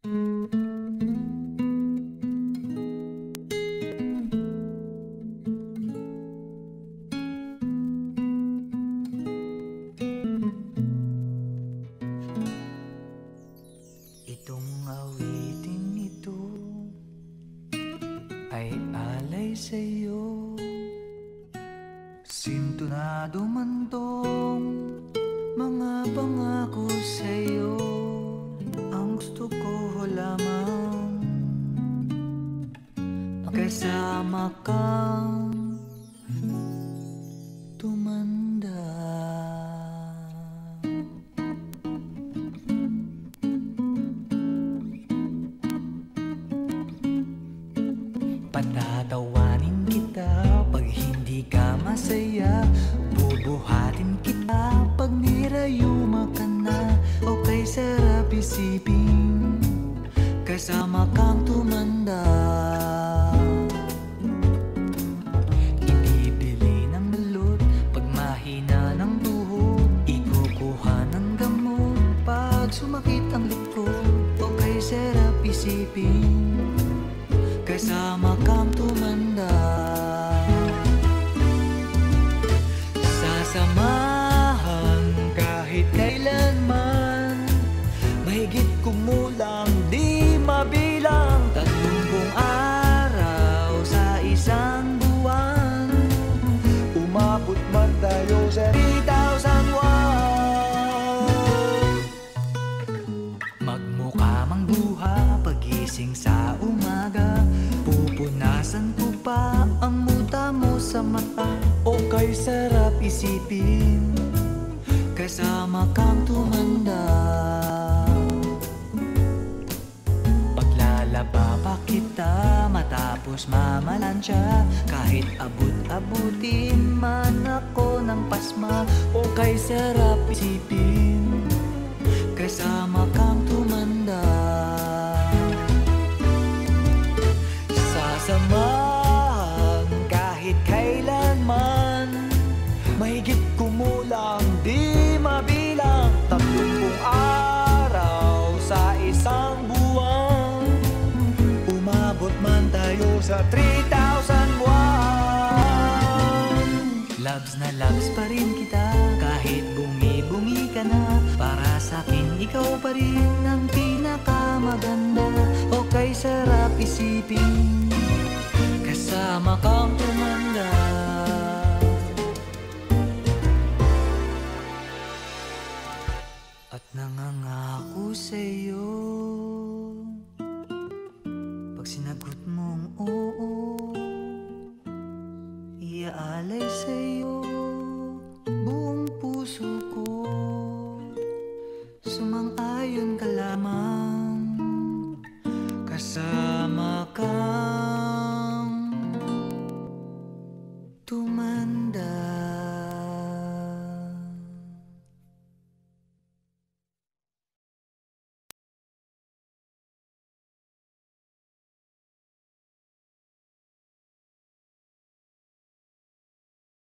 Itong awitin ito ay alay sa'yo, sintonado man tong mga pangako sa'yo. Ang gusto ko lamang magkasama kang tumanda. Patatawanin kita pag hindi ka masaya, bubuhatin kita pag nirayuma ka na. Okay, sarap isipin kasama kang tumanda. Ibibili ng balot pag mahina ng tuhod, ikukuha ng gamot pag sumakit ang likod. Okay, sarap isipin kasama kang tumanda. Sasamahan kahit kailanman, mahigit kumulang di mabilang, 30 araw sa isang buwan. Umabot man tayo sa 3,000 won. Magmukha mang buha pagising sa umaga, pupunasan ko pa ang muta mo sa mata. O kay sarap isipin kasama kang tumanda. Paglalaba pa kita matapos mamalansya, kahit abut-abutin man ako ng pasma. O kay sarap isipin kasama kang tumanda. Sasamahan kahit kailanman, mahigit kumulang di mabilang, 30 araw sa isang buwan. Umabot man tayo sa 3,000 won. Loves na loves pa rin kita kahit bungi-bungi ka na. Para sa'kin ikaw pa rin ang pinakamaganda. O kay sarap isipin kasama kang tumanda.